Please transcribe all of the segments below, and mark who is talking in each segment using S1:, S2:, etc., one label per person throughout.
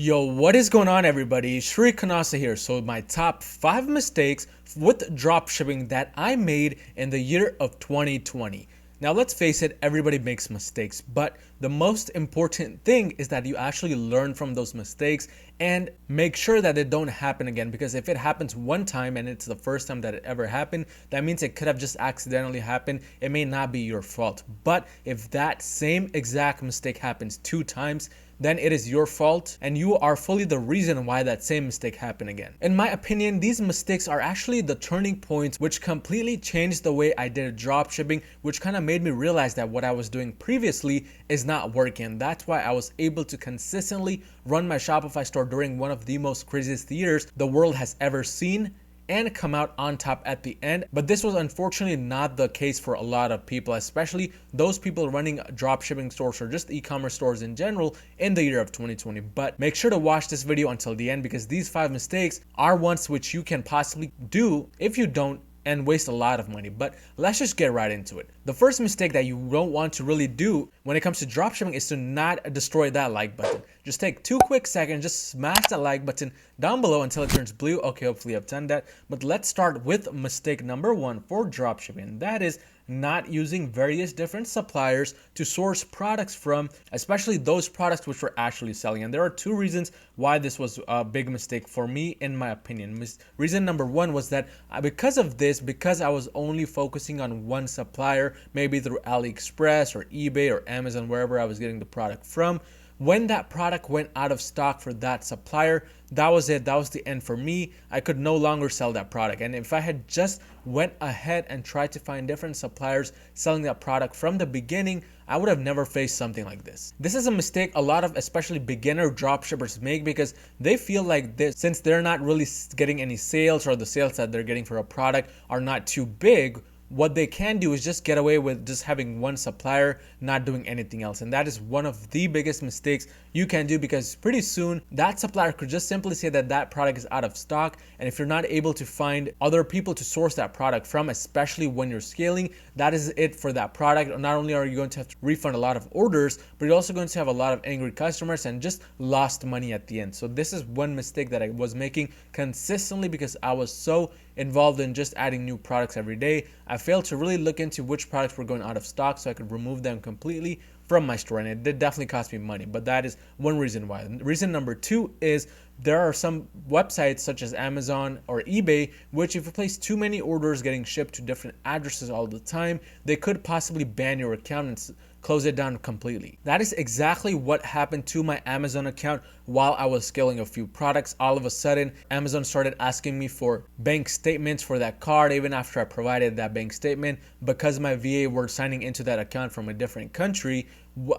S1: Yo, what is going on, everybody? Shri Kanase here. So my top 5 mistakes with dropshipping that I made in the year of 2020. Now let's face it, everybody makes mistakes, but the most important thing is that you actually learn from those mistakes and make sure that it don't happen again, because if it happens one time and it's the first time that it ever happened, that means it could have just accidentally happened. It may not be your fault. But if that same exact mistake happens 2 times, then it is your fault and you are fully the reason why that same mistake happened again. In my opinion, these mistakes are actually the turning points which completely changed the way I did dropshipping, which kind of made me realize that what I was doing previously is not working. That's why I was able to consistently run my Shopify store during one of the most craziest years the world has ever seen and come out on top at the end. But this was unfortunately not the case for a lot of people, especially those people running dropshipping stores or just e-commerce stores in general in the year of 2020. But make sure to watch this video until the end, because these 5 mistakes are ones which you can possibly do if you don't and waste a lot of money. But let's just get right into it. The first mistake that you don't want to really do when it comes to dropshipping is to not destroy that like button. Just take 2 quick seconds, just smash that like button down below until it turns blue. Okay, hopefully I've done that. But let's start with mistake number 1 for dropshipping, and that is not using various different suppliers to source products from, especially those products which we're actually selling. And there are 2 reasons why this was a big mistake for me, in my opinion. Reason number 1 was that because of this, because I was only focusing on one supplier, maybe through AliExpress or eBay or Amazon, wherever I was getting the product from, when that product went out of stock for that supplier, that was it. That was the end for me. I could no longer sell that product. And if I had just went ahead and tried to find different suppliers selling that product from the beginning, I would have never faced something like this. This is a mistake a lot of especially beginner dropshippers make, because they feel like this, since they're not really getting any sales, or the sales that they're getting for a product are not too big, what they can do is just get away with just having one supplier, not doing anything else. And that is one of the biggest mistakes you can do, because pretty soon that supplier could just simply say that that product is out of stock. And if you're not able to find other people to source that product from, especially when you're scaling, that is it for that product. Not only are you going to have to refund a lot of orders, but you're also going to have a lot of angry customers and just lost money at the end. So this is one mistake that I was making consistently, because I was so involved in just adding new products every day. I failed to really look into which products were going out of stock so I could remove them completely from my store, and it did definitely cost me money. But that is one reason why. Reason number 2 is there are some websites such as Amazon or eBay, which if you place too many orders getting shipped to different addresses all the time, they could possibly ban your account and close it down completely. That is exactly what happened to my Amazon account while I was scaling a few products. All of a sudden, Amazon started asking me for bank statements for that card, even after I provided that bank statement. Because my VA were signing into that account from a different country,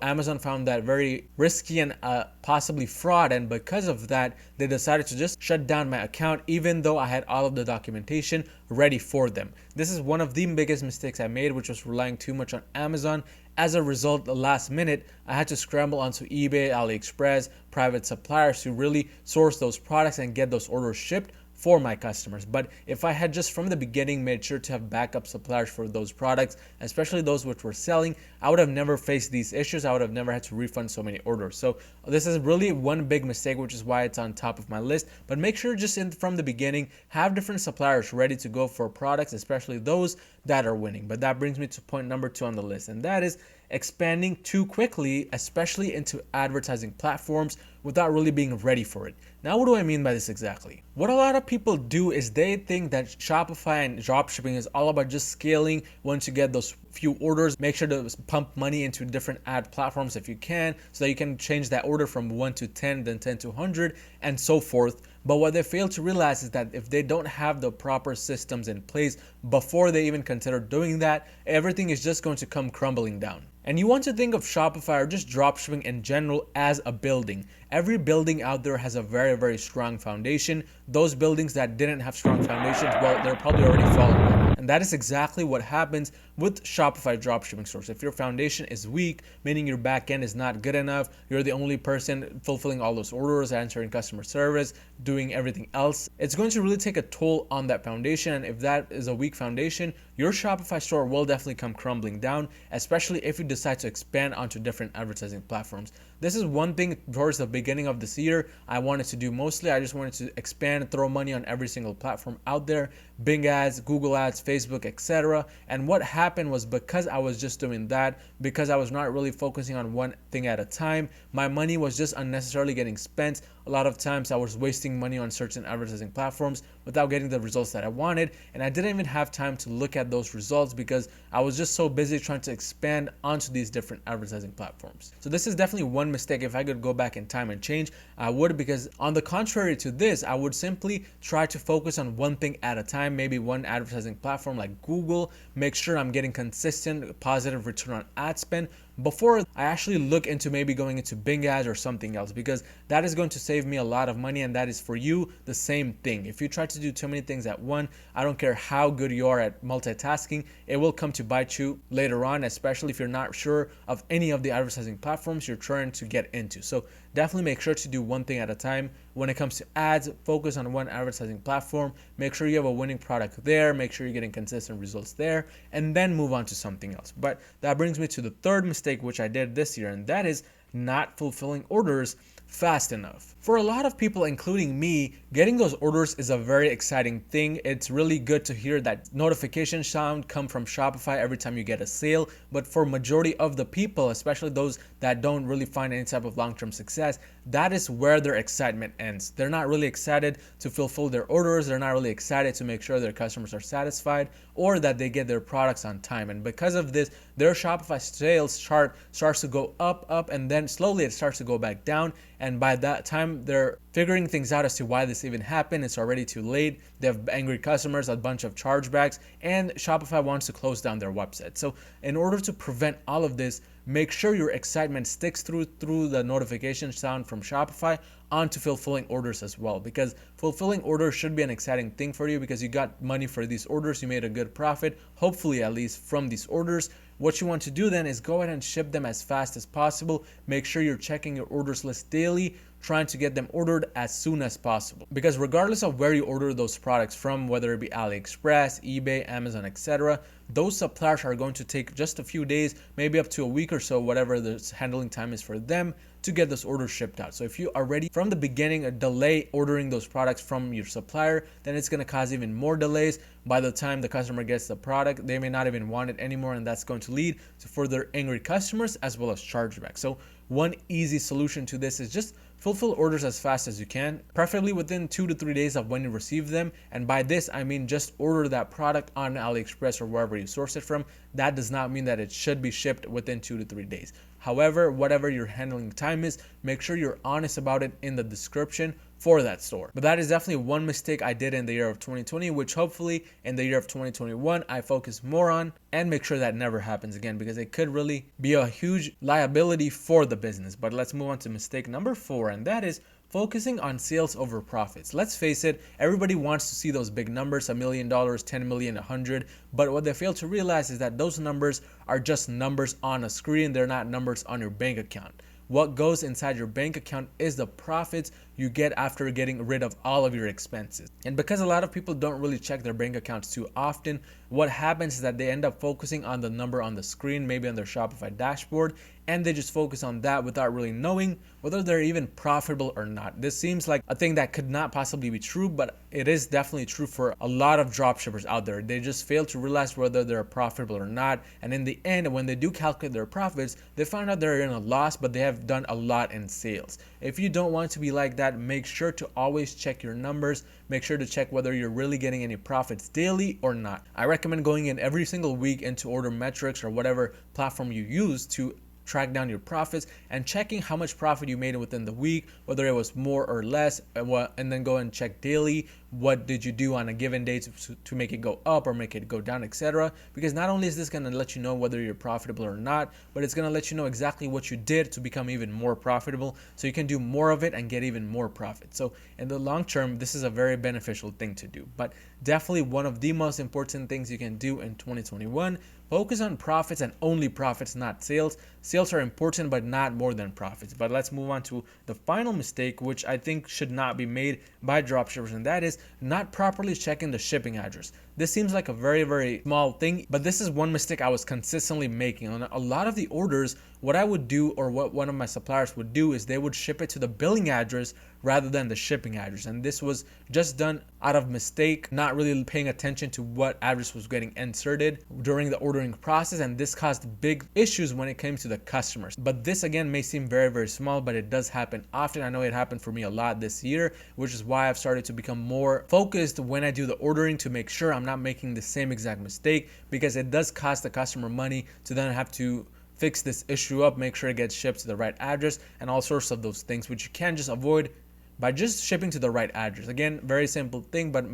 S1: Amazon found that very risky and possibly fraud, and because of that, they decided to just shut down my account, even though I had all of the documentation ready for them. This is one of the biggest mistakes I made, which was relying too much on Amazon. As a result, the last minute, I had to scramble onto eBay, AliExpress, private suppliers to really source those products and get those orders shipped for my customers. But if I had just from the beginning made sure to have backup suppliers for those products, especially those which were selling, I would have never faced these issues. I would have never had to refund so many orders. So this is really one big mistake, which is why it's on top of my list. But make sure just from the beginning, have different suppliers ready to go for products, especially those that are winning. But that brings me to point number 2 on the list, and that is expanding too quickly, especially into advertising platforms, without really being ready for it. Now, what do I mean by this exactly? What a lot of people do is they think that Shopify and dropshipping is all about just scaling. Once you get those few orders, make sure to pump money into different ad platforms if you can, so that you can change that order from 1 to 10, then 10 to 100, and so forth. But what they fail to realize is that if they don't have the proper systems in place before they even consider doing that, everything is just going to come crumbling down. And you want to think of Shopify or just dropshipping in general as a building. Every building out there has a very, very strong foundation. Those buildings that didn't have strong foundations, well, they're probably already falling down. And that is exactly what happens with Shopify dropshipping stores. If your foundation is weak, meaning your back end is not good enough, you're the only person fulfilling all those orders, answering customer service, doing everything else, it's going to really take a toll on that foundation. And if that is a weak foundation, your Shopify store will definitely come crumbling down, especially if you decide to expand onto different advertising platforms. this is one thing towards the beginning of this year I wanted to do mostly. I just wanted to expand, throw money on every single platform out there, Bing ads, Google ads, Facebook, etc. And what happened was, because I was just doing that, because I was not really focusing on one thing at a time, my money was just unnecessarily getting spent. A lot of times I was wasting money on certain advertising platforms without getting the results that I wanted, and I didn't even have time to look at those results because I was just so busy trying to expand onto these different advertising platforms. So this is definitely one mistake. If I could go back in time and change, I would, because on the contrary to this, I would simply try to focus on one thing at a time, maybe one advertising platform like Google, make sure I'm getting consistent positive return on ad spend before I actually look into maybe going into Bing ads or something else, because that is going to save me a lot of money, and that is for you the same thing. If you try to do too many things at once, I don't care how good you are at multitasking, it will come to bite you later on, especially if you're not sure of any of the advertising platforms you're trying to get into. So definitely make sure to do one thing at a time. When it comes to ads, focus on one advertising platform, make sure you have a winning product there, make sure you're getting consistent results there, and then move on to something else. But that brings me to the third mistake which I did this year, and that is not fulfilling orders fast enough. For a lot of people, including me, getting those orders is a very exciting thing. It's really good to hear that notification sound come from Shopify every time you get a sale, but for majority of the people, especially those that don't really find any type of long-term success, that is where their excitement ends. They're not really excited to fulfill their orders, they're not really excited to make sure their customers are satisfied or that they get their products on time. And because of this, their Shopify sales chart starts to go up, and then slowly it starts to go back down. And by that time, they're figuring things out as to why this even happened. It's already too late. They have angry customers, a bunch of chargebacks, and Shopify wants to close down their website. So in order to prevent all of this, make sure your excitement sticks through the notification sound from Shopify onto fulfilling orders as well, because fulfilling orders should be an exciting thing for you because you got money for these orders, you made a good profit, hopefully at least from these orders. What you want to do then is go ahead and ship them as fast as possible. Make sure you're checking your orders list daily, trying to get them ordered as soon as possible. Because regardless of where you order those products from, whether it be AliExpress, eBay, Amazon, etc., those suppliers are going to take just a few days, maybe up to a week or so, whatever the handling time is for them, to get those orders shipped out. So if you already from the beginning delay ordering those products from your supplier, then it's going to cause even more delays. By the time the customer gets the product, they may not even want it anymore, and that's going to lead to further angry customers as well as chargebacks. So one easy solution to this is just fulfill orders as fast as you can, preferably within 2 to 3 days of when you receive them. And by this, I mean just order that product on AliExpress or wherever you source it from. That does not mean that it should be shipped within 2 to 3 days. However, whatever your handling time is, make sure you're honest about it in the description for that store. But that is definitely one mistake I did in the year of 2020, which hopefully in the year of 2021 I focus more on and make sure that never happens again, because it could really be a huge liability for the business. But let's move on to mistake number 4, and that is focusing on sales over profits. Let's face it, everybody wants to see those big numbers, $1 million, 10 million, 100, but what they fail to realize is that those numbers are just numbers on a screen. They're not numbers on your bank account. What goes inside your bank account is the profits you get after getting rid of all of your expenses. And because a lot of people don't really check their bank accounts too often, what happens is that they end up focusing on the number on the screen, maybe on their Shopify dashboard, and they just focus on that without really knowing whether they're even profitable or not. This seems like a thing that could not possibly be true, but it is definitely true for a lot of dropshippers out there. They just fail to realize whether they're profitable or not, and in the end, when they do calculate their profits, they find out they're in a loss, but they have done a lot in sales. If you don't want to be like that, make sure to always check your numbers. Make sure to check whether you're really getting any profits daily or not. I recommend going in every single week into Order Metrics or whatever platform you use to track down your profits and checking how much profit you made within the week, whether it was more or less, and then go and check daily. What did you do on a given day to make it go up or make it go down, etc. Because not only is this going to let you know whether you're profitable or not, but it's going to let you know exactly what you did to become even more profitable, so you can do more of it and get even more profit. So in the long term, this is a very beneficial thing to do. But definitely one of the most important things you can do in 2021, focus on profits and only profits, not sales. Sales are important, but not more than profits. But let's move on to the final mistake, which I think should not be made by dropshippers, and that is not properly checking the shipping address. This seems like a very small thing, but this is one mistake I was consistently making. On a lot of the orders, what I would do, or what one of my suppliers would do, is they would ship it to the billing address rather than the shipping address. And this was just done out of mistake, not really paying attention to what address was getting inserted during the ordering process, and this caused big issues when it came to the customers. But this again may seem very small, but it does happen often. I know it happened for me a lot this year, which is why I've started to become more focused when I do the ordering to make sure I'm not making the same exact mistake, because it does cost the customer money to then have to fix this issue up, make sure it gets shipped to the right address, and all sorts of those things, which you can just avoid by just shipping to the right address. Again, very simple thing, but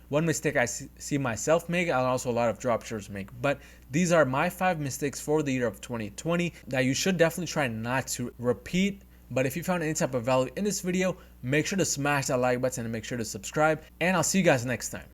S1: one mistake I see myself make, and also a lot of dropshippers make. But these are my 5 mistakes for the year of 2020 that you should definitely try not to repeat. But if you found any type of value in this video, make sure to smash that like button and make sure to subscribe, and I'll see you guys next time.